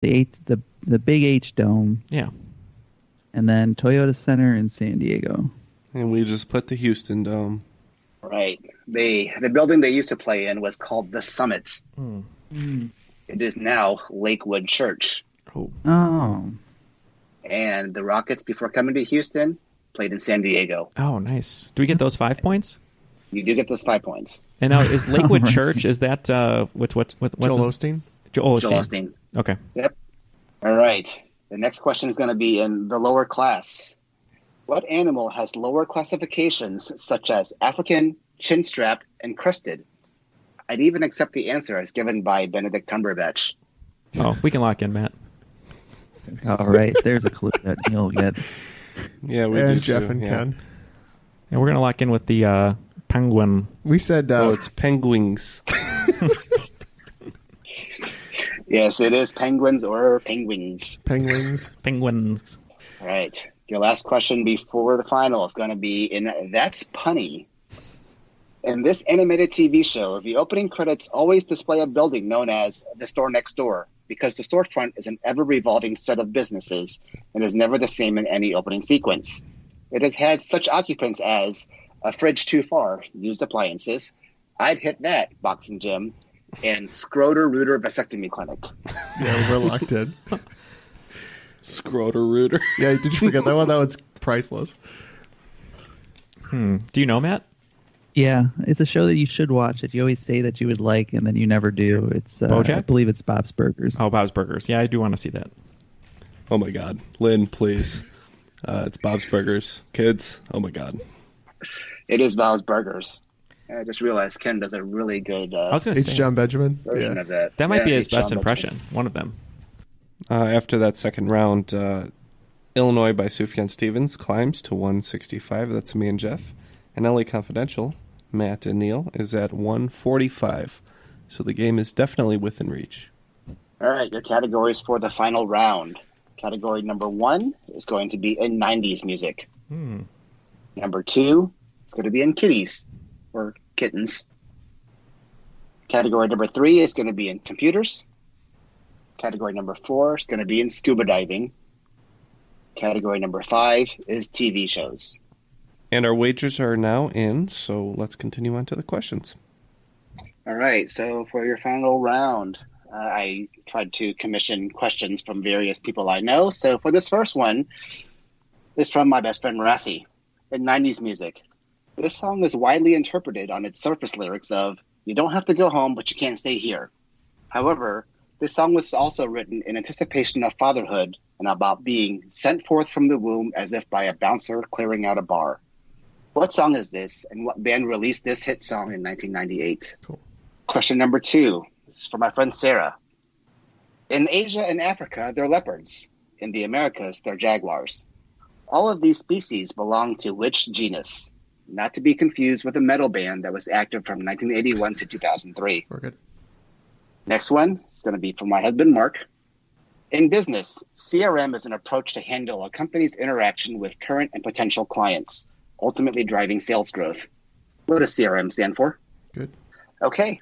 the Big H Dome. Yeah. And then Toyota Center in San Diego. And we just put the Houston Dome. Right. The building they used to play in was called the Summit. Mm. It is now Lakewood Church. Oh. And the Rockets, before coming to Houston, played in San Diego. Oh, nice. Do we get those 5 points? You do get those 5 points. And now, is Lakewood Church, is that, what's Joel Osteen? Joel Joel Osteen. Okay. Yep. All right. The next question is going to be in the lower class. What animal has lower classifications such as African, chinstrap, and crested? I'd even accept the answer as given by Benedict Cumberbatch. Oh, we can lock in, Matt. All right. There's a clue that you'll get. Yeah, we And did Jeff too, and Ken. And we're going to lock in with the penguin. We said... it's penguins. Yes, it is penguins or penguins. Penguins. Penguins. All right. Your last question before the final is going to be in That's Punny. In this animated TV show, the opening credits always display a building known as the store next door because the storefront is an ever-revolving set of businesses and is never the same in any opening sequence. It has had such occupants as a fridge too far, used appliances, I'd hit that, boxing gym, and Scroder Rooter vasectomy clinic. Yeah, we're locked in. Scroter Rooter. Yeah, did you forget that one? That one's priceless. Do you know, Matt? Yeah, it's a show that you should watch. That you always say that you would like, and then you never do. It's BoJack? I believe it's Bob's Burgers. Oh, Bob's Burgers. Yeah, I do want to see that. Oh my God. Lynn, please. It's Bob's Burgers. Kids, oh my God. It is Bob's Burgers. I just realized Ken does a really good I was going to H. say, John Benjamin. version of that. that might be Yeah, his H. John best Benjamin. impression. One of them. After that second round, Illinois by Sufjan Stevens climbs to 165. That's me and Jeff. And LA Confidential, Matt and Neil, is at 145. So the game is definitely within reach. All right, your categories for the final round. Category number 1 is going to be in 90s music. Number 2 is going to be in kitties or kittens. Category number 3 is going to be in computers. Category number 4 is going to be in scuba diving. Category number 5 is TV shows. And our wagers are now in, so let's continue on to the questions. All right, so for your final round, I tried to commission questions from various people I know. So for this first one, it's from my best friend Rafi. In 90s music, this song is widely interpreted on its surface lyrics of, "You don't have to go home, but you can't stay here." However, this song was also written in anticipation of fatherhood and about being sent forth from the womb as if by a bouncer clearing out a bar. What song is this, and what band released this hit song in 1998? Cool. Question number 2. This is for my friend Sarah. In Asia and Africa, they're leopards. In the Americas, they're jaguars. All of these species belong to which genus? Not to be confused with a metal band that was active from 1981 to 2003. We're good. Next one is going to be from my husband, Mark. In business, CRM is an approach to handle a company's interaction with current and potential clients, ultimately driving sales growth. What does CRM stand for? Good. Okay.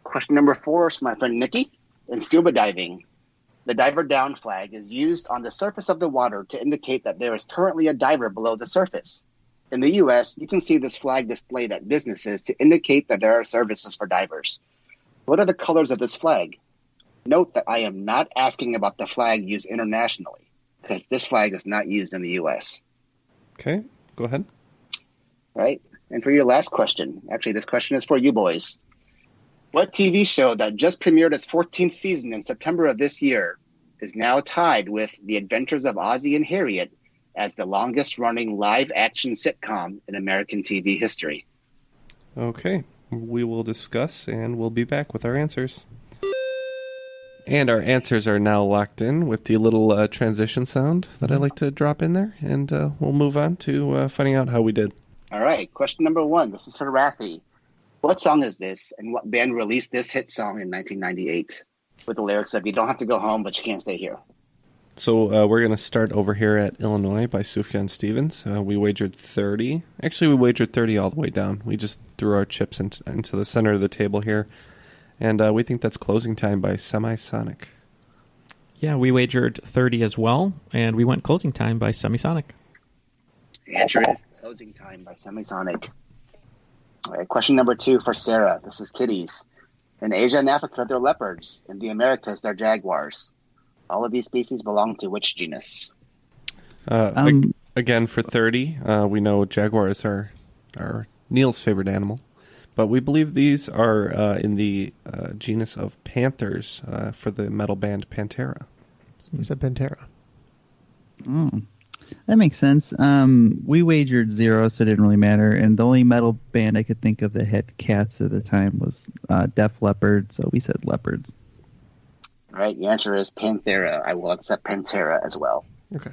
Question number 4 is from my friend Nikki. In scuba diving, the diver down flag is used on the surface of the water to indicate that there is currently a diver below the surface. In the U.S., you can see this flag displayed at businesses to indicate that there are services for divers. What are the colors of this flag? Note that I am not asking about the flag used internationally, because this flag is not used in the U.S. Okay, go ahead. Right? And for your last question, actually, this question is for you boys. What TV show that just premiered its 14th season in September of this year is now tied with The Adventures of Ozzie and Harriet as the longest-running live-action sitcom in American TV history? Okay, we will discuss, and we'll be back with our answers. And our answers are now locked in with the little transition sound that I like to drop in there, and we'll move on to finding out how we did. All right, question number 1. This is for Rafi. What song is this, and what band released this hit song in 1998 with the lyrics of, "You don't have to go home, but you can't stay here"? So we're going to start over here at Illinois by Sufjan Stevens. We wagered 30. Actually, we wagered 30 all the way down. We just threw our chips into the center of the table here. And we think that's Closing Time by Semisonic. Yeah, we wagered 30 as well, and we went closing time by Semisonic. The answer is Closing Time by Semisonic. All right, question number 2 for Sarah. This is kitties. In Asia and Africa, they're leopards. In the Americas, they're jaguars. All of these species belong to which genus? Again, for 30, we know jaguars are Neil's favorite animal. But we believe these are in the genus of panthers for the metal band Pantera. You said Pantera. Oh, that makes sense. We wagered 0, so it didn't really matter. And the only metal band I could think of that had cats at the time was Def Leppard, so we said leopards. All right, the answer is Panthera. I will accept Pantera as well. Okay.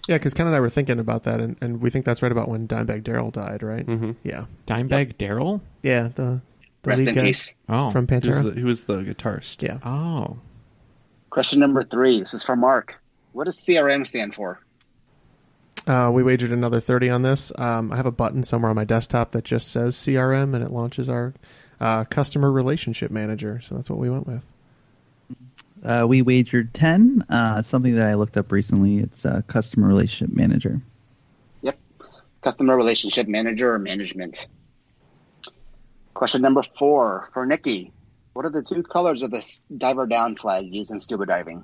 Yeah, because Ken and I were thinking about that, and we think that's right about when Dimebag Darrell died, right? Mm-hmm. Yeah. Dimebag Darrell? Yeah, the Rest lead in guy peace. Oh. from Pantera. He was the guitarist. Yeah. Oh. Question number 3. This is for Mark. What does CRM stand for? We wagered another 30 on this. I have a button somewhere on my desktop that just says CRM, and it launches our customer relationship manager. So that's what we went with. We wagered 10, something that I looked up recently. It's Customer Relationship Manager. Yep. Customer Relationship Manager or Management. Question number 4 for Nikki. What are the 2 colors of the diver down flag used in scuba diving?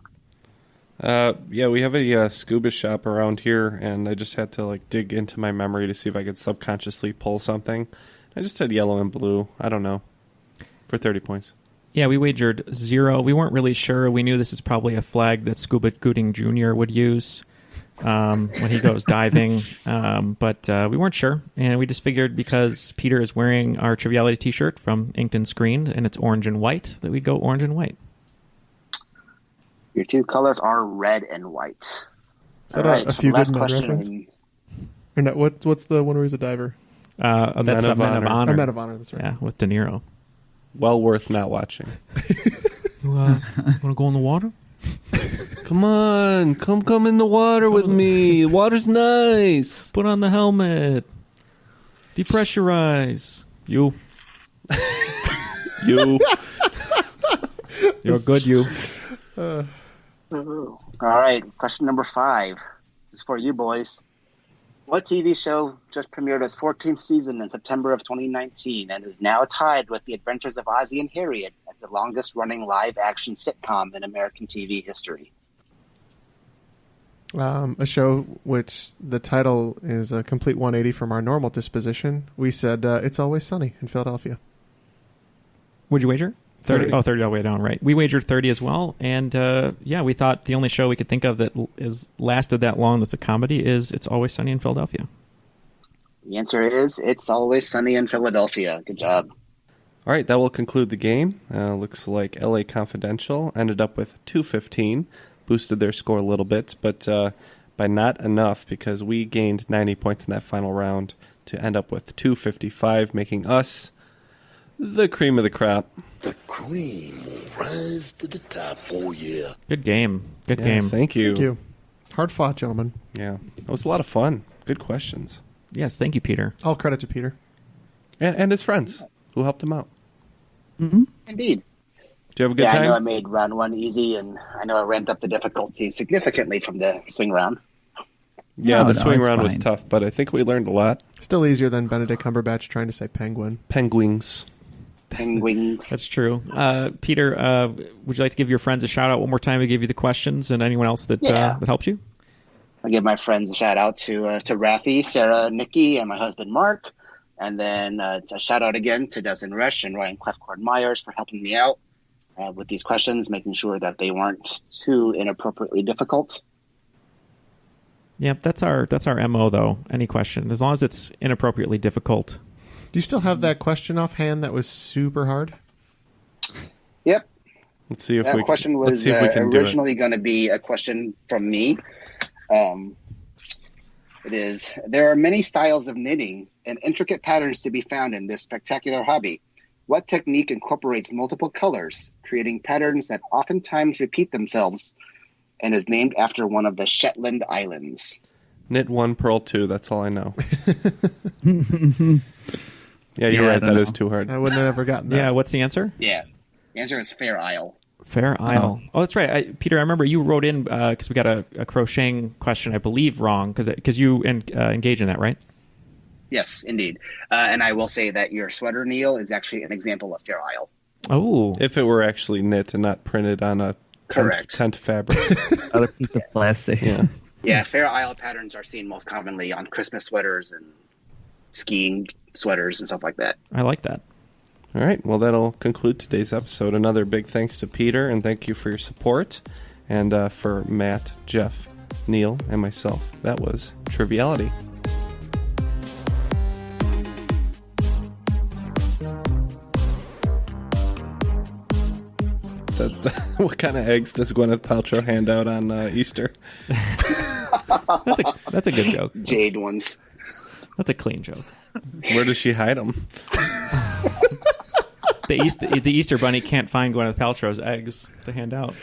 Yeah, we have a scuba shop around here, and I just had to dig into my memory to see if I could subconsciously pull something. I just said yellow and blue. I don't know. For 30 points. Yeah, we wagered 0. We weren't really sure. We knew this is probably a flag that Scuba Gooding Jr. would use when he goes diving, but we weren't sure. And we just figured because Peter is wearing our Triviality t-shirt from Inked and Screened, and it's orange and white, that we'd go orange and white. Your 2 colors are red and white. Is that a Few Good Men reference? Or no, what's the one where he's a diver? That's Men of Honor. Or Men of Honor, that's right. Yeah, with De Niro. Well worth not watching. You want to go in the water? Come on, come in the water with me. Water's nice. Put on the helmet. Depressurize. You. You. You're good, you. All right, question number 5. This is for you boys. What TV show just premiered its 14th season in September of 2019 and is now tied with The Adventures of Ozzie and Harriet as the longest-running live-action sitcom in American TV history? A show which the title is a complete 180 from our normal disposition. We said It's Always Sunny in Philadelphia. Would you wager? 30. Oh, 30 all the way down, right. We wagered 30 as well, and we thought the only show we could think of that is lasted that long that's a comedy is It's Always Sunny in Philadelphia. The answer is It's Always Sunny in Philadelphia. Good job. All right, that will conclude the game. Looks like LA Confidential ended up with 215, boosted their score a little bit, but by not enough because we gained 90 points in that final round to end up with 255, making us the cream of the crop. The cream will rise to the top. Oh, yeah. Good game. Good game. Thank you. Thank you. Hard fought, gentlemen. Yeah, it was a lot of fun. Good questions. Yes, thank you, Peter. All credit to Peter. And his friends who helped him out. Mm-hmm. Indeed. Did you have a good time? I know I made round 1 easy, and I know I ramped up the difficulty significantly from the swing round. Yeah, the swing it's round was fine. tough, but I think we learned a lot. Still easier than Benedict Cumberbatch trying to say penguin. Penguins. Penguins. That's true. Peter, would you like to give your friends a shout-out one more time to give you the questions and anyone else that that helped you? I'll give my friends a shout-out to Rafi, Sarah, Nikki, and my husband, Mark. And then a shout-out again to Desmond Resch and Ryan Clefcord-Myers for helping me out with these questions, making sure that they weren't too inappropriately difficult. Yep, that's our MO, though. Any question. As long as it's inappropriately difficult. Do you still have that question offhand that was super hard? Yep. Let's see if That we question can, was let's see if we can do it. originally going to be a question from me. It is, there are many styles of knitting and intricate patterns to be found in this spectacular hobby. What technique incorporates multiple colors, creating patterns that oftentimes repeat themselves and is named after one of the Shetland Islands? Knit 1, purl 2. That's all I know. Yeah, you're Yeah, I right. don't That is know. too hard. I wouldn't have ever gotten that. Yeah, what's the answer? Yeah. The answer is Fair Isle. Fair Isle. Oh, that's right. Peter, I remember you wrote in because we got a crocheting question, I believe, wrong because you engage in that, right? Yes, indeed. And I will say that your sweater, Neil, is actually an example of Fair Isle. Oh. If it were actually knit and not printed on a tent fabric. Out of piece of plastic. Yeah. Yeah, Fair Isle patterns are seen most commonly on Christmas sweaters and skiing sweaters and stuff like that. I like that. All right. Well, that'll conclude today's episode. Another big thanks to Peter, and thank you for your support. And for Matt, Jeff, Neil, and myself, that was Triviality. What kind of eggs does Gwyneth Paltrow hand out on Easter? That's a good joke. Jade ones. That's a clean joke. Where does she hide them? The Easter Bunny can't find Gwyneth Paltrow's eggs to hand out.